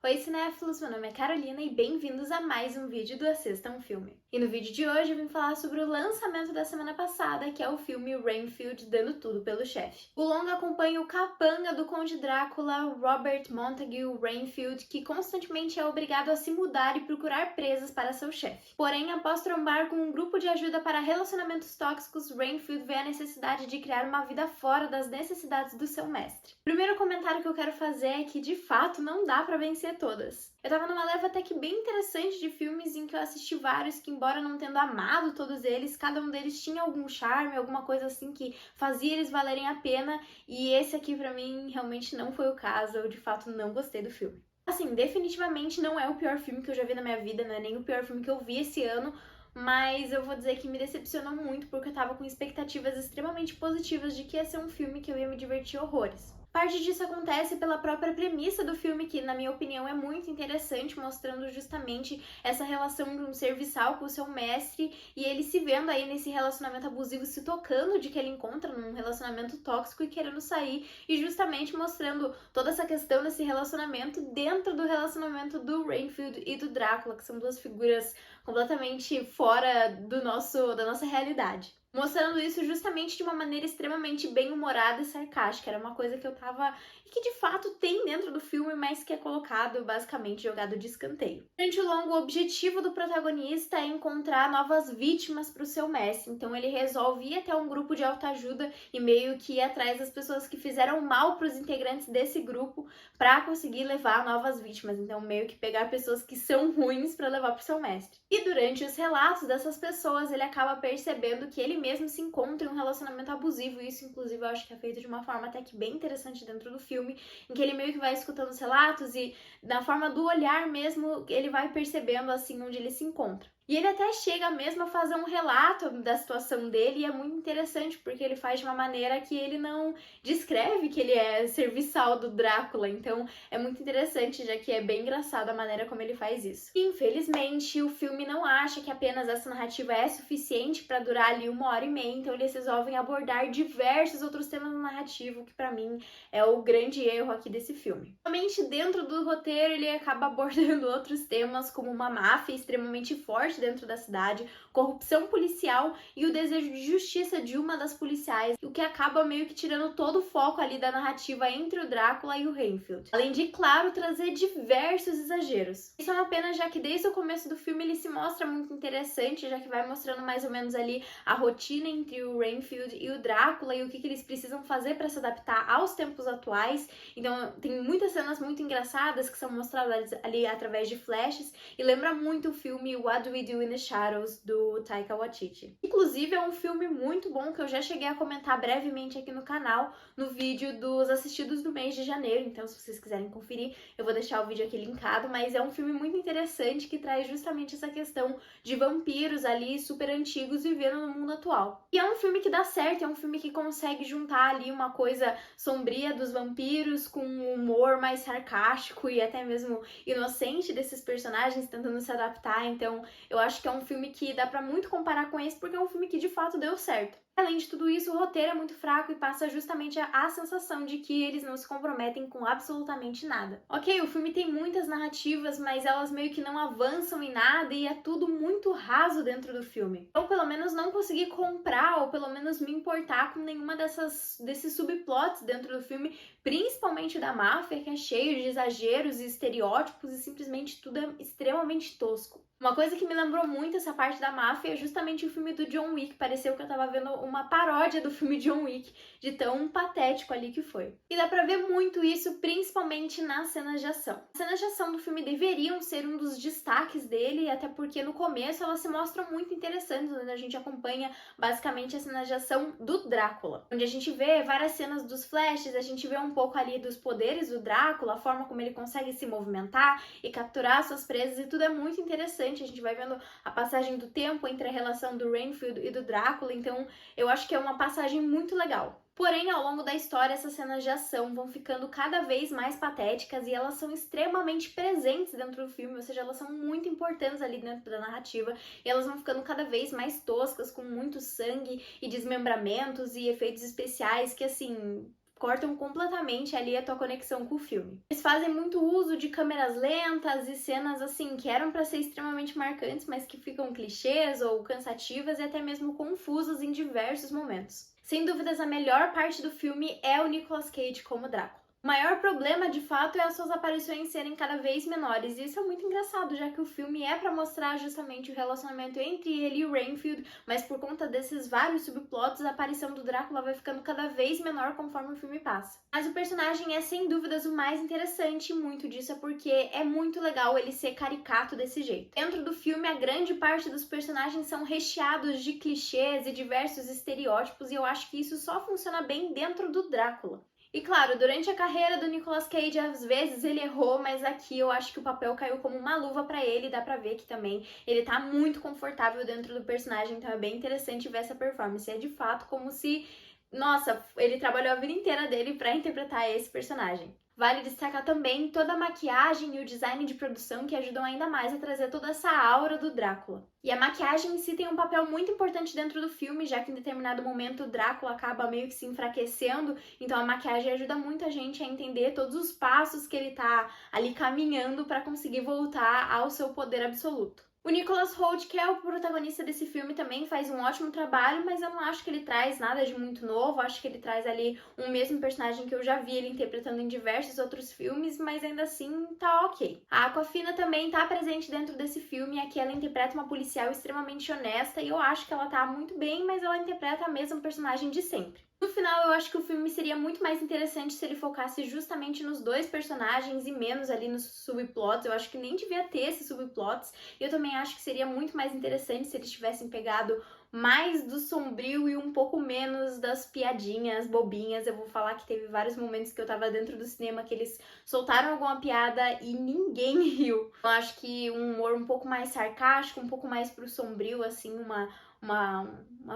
Oi cinéfilos, meu nome é Carolina e bem-vindos a mais um vídeo do Assista um Filme. E no vídeo de hoje eu vim falar sobre o lançamento da semana passada, que é o filme Renfield Dando Tudo pelo Chefe. O longa acompanha o capanga do Conde Drácula, Robert Montague Renfield, que constantemente é obrigado a se mudar e procurar presas para seu chefe. Porém, após trombar com um grupo de ajuda para relacionamentos tóxicos, Renfield vê a necessidade de criar uma vida fora das necessidades do seu mestre. O primeiro comentário que eu quero fazer é que, de fato, não dá pra vencer todas. Eu tava numa leva até que bem interessante de filmes em que eu assisti vários que, embora não tendo amado todos eles, cada um deles tinha algum charme, alguma coisa assim que fazia eles valerem a pena, e esse aqui pra mim realmente não foi o caso, eu de fato não gostei do filme. Assim, definitivamente não é o pior filme que eu já vi na minha vida, não é nem o pior filme que eu vi esse ano, mas eu vou dizer que me decepcionou muito porque eu tava com expectativas extremamente positivas de que ia ser um filme que eu ia me divertir horrores. Parte disso acontece pela própria premissa do filme, que, na minha opinião, é muito interessante, mostrando justamente essa relação de um serviçal com o seu mestre e ele se vendo aí nesse relacionamento abusivo, se tocando de que ele encontra num relacionamento tóxico e querendo sair, e justamente mostrando toda essa questão desse relacionamento dentro do relacionamento do Renfield e do Drácula, que são duas figuras completamente fora da nossa realidade. Mostrando isso justamente de uma maneira extremamente bem-humorada e sarcástica. Era uma coisa que eu tava... e que de fato tem dentro do filme, mas que é colocado, basicamente, jogado de escanteio. Durante o longo, o objetivo do protagonista é encontrar novas vítimas para o seu mestre. Então ele resolve ir até um grupo de autoajuda e meio que ir atrás das pessoas que fizeram mal para os integrantes desse grupo para conseguir levar novas vítimas. Então meio que pegar pessoas que são ruins para levar para o seu mestre. E durante os relatos dessas pessoas, ele acaba percebendo que ele mesmo se encontra em um relacionamento abusivo. Isso, inclusive, eu acho que é feito de uma forma até que bem interessante dentro do filme, em que ele meio que vai escutando os relatos e, na forma do olhar mesmo, ele vai percebendo, assim, onde ele se encontra. E ele até chega mesmo a fazer um relato da situação dele, e é muito interessante porque ele faz de uma maneira que ele não descreve que ele é serviçal do Drácula, então é muito interessante, já que é bem engraçado a maneira como ele faz isso. Infelizmente, o filme não acha que apenas essa narrativa é suficiente para durar ali 1h30, então eles resolvem abordar diversos outros temas no narrativo, que pra mim é o grande erro aqui desse filme. Somente dentro do roteiro ele acaba abordando outros temas, como uma máfia extremamente forte dentro da cidade, corrupção policial e o desejo de justiça de uma das policiais, o que acaba meio que tirando todo o foco ali da narrativa entre o Drácula e o Renfield. Além de, claro, trazer diversos exageros. Isso é uma pena, já que desde o começo do filme ele se mostra muito interessante, já que vai mostrando mais ou menos ali a rotina entre o Renfield e o Drácula e o que eles precisam fazer para se adaptar aos tempos atuais. Então tem muitas cenas muito engraçadas que são mostradas ali através de flashes e lembra muito o filme What Do We Do in the Shadows, do Taika Waititi. Inclusive é um filme muito bom que eu já cheguei a comentar brevemente aqui no canal, no vídeo dos assistidos do mês de janeiro, então se vocês quiserem conferir, eu vou deixar o vídeo aqui linkado, mas é um filme muito interessante que traz justamente essa questão de vampiros ali super antigos vivendo no mundo atual. E é um filme que dá certo, é um filme que consegue juntar ali uma coisa sombria dos vampiros com um humor mais sarcástico e até mesmo inocente desses personagens tentando se adaptar, então eu acho que é um filme que dá pra muito comparar com esse porque é um filme que de fato deu certo. Além de tudo isso, o roteiro é muito fraco e passa justamente a sensação de que eles não se comprometem com absolutamente nada. Ok, o filme tem muitas narrativas, mas elas meio que não avançam em nada e é tudo muito raso dentro do filme. Eu, pelo menos, não consegui comprar ou pelo menos me importar com nenhuma desses subplots dentro do filme, principalmente da máfia, que é cheio de exageros e estereótipos e simplesmente tudo é extremamente tosco. Uma coisa que me lembrou muito essa parte da máfia é justamente o filme do John Wick. Pareceu que eu tava vendo uma paródia do filme John Wick, de tão patético ali que foi. E dá pra ver muito isso, principalmente nas cenas de ação. As cenas de ação do filme deveriam ser um dos destaques dele, até porque no começo elas se mostram muito interessantes, onde a gente acompanha basicamente as cenas de ação do Drácula, onde a gente vê várias cenas dos flashes, a gente vê um pouco ali dos poderes do Drácula, a forma como ele consegue se movimentar e capturar suas presas, e tudo é muito interessante. A gente vai vendo a passagem do tempo entre a relação do Renfield e do Drácula, então eu acho que é uma passagem muito legal. Porém, ao longo da história, essas cenas de ação vão ficando cada vez mais patéticas e elas são extremamente presentes dentro do filme, ou seja, elas são muito importantes ali dentro da narrativa e elas vão ficando cada vez mais toscas, com muito sangue e desmembramentos e efeitos especiais que, assim, cortam completamente ali a tua conexão com o filme. Eles fazem muito uso de câmeras lentas e cenas assim que eram para ser extremamente marcantes, mas que ficam clichês ou cansativas e até mesmo confusas em diversos momentos. Sem dúvidas, a melhor parte do filme é o Nicolas Cage como Drácula. O maior problema, de fato, é as suas aparições serem cada vez menores, e isso é muito engraçado, já que o filme é para mostrar justamente o relacionamento entre ele e o Renfield, mas por conta desses vários subplots, a aparição do Drácula vai ficando cada vez menor conforme o filme passa. Mas o personagem é sem dúvidas o mais interessante, e muito disso é porque é muito legal ele ser caricato desse jeito. Dentro do filme, a grande parte dos personagens são recheados de clichês e diversos estereótipos, e eu acho que isso só funciona bem dentro do Drácula. E claro, durante a carreira do Nicolas Cage, às vezes ele errou, mas aqui eu acho que o papel caiu como uma luva pra ele, dá pra ver que também ele tá muito confortável dentro do personagem, então é bem interessante ver essa performance. É de fato como se, nossa, ele trabalhou a vida inteira dele pra interpretar esse personagem. Vale destacar também toda a maquiagem e o design de produção que ajudam ainda mais a trazer toda essa aura do Drácula. E a maquiagem em si tem um papel muito importante dentro do filme, já que em determinado momento o Drácula acaba meio que se enfraquecendo, então a maquiagem ajuda muito a gente a entender todos os passos que ele tá ali caminhando para conseguir voltar ao seu poder absoluto. O Nicholas Hoult, que é o protagonista desse filme, também faz um ótimo trabalho, mas eu não acho que ele traz nada de muito novo, acho que ele traz ali um mesmo personagem que eu já vi ele interpretando em diversos outros filmes, mas ainda assim tá ok. A Awkwafina também tá presente dentro desse filme, aqui ela interpreta uma policial extremamente honesta e eu acho que ela tá muito bem, mas ela interpreta a mesma personagem de sempre. No final, eu acho que o filme seria muito mais interessante se ele focasse justamente nos dois personagens e menos ali nos subplots. Eu acho que nem devia ter esses subplots. E eu também acho que seria muito mais interessante se eles tivessem pegado mais do sombrio e um pouco menos das piadinhas bobinhas. Eu vou falar que teve vários momentos que eu tava dentro do cinema que eles soltaram alguma piada e ninguém riu. Eu acho que um humor um pouco mais sarcástico, um pouco mais pro sombrio, assim, uma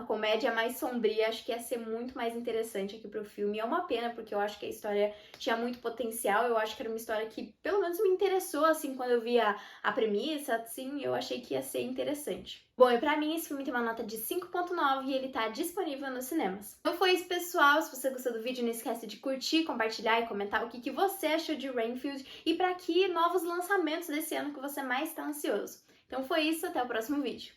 comédia mais sombria, acho que ia ser muito mais interessante aqui pro filme. É uma pena, porque eu acho que a história tinha muito potencial, eu acho que era uma história que pelo menos me interessou, assim, quando eu vi a premissa, assim, eu achei que ia ser interessante. Bom, e pra mim esse filme tem uma nota de 5.9 e ele tá disponível nos cinemas. Então foi isso, pessoal. Se você gostou do vídeo, não esquece de curtir, compartilhar e comentar o que você achou de Renfield e pra que novos lançamentos desse ano que você mais tá ansioso. Então foi isso, até o próximo vídeo.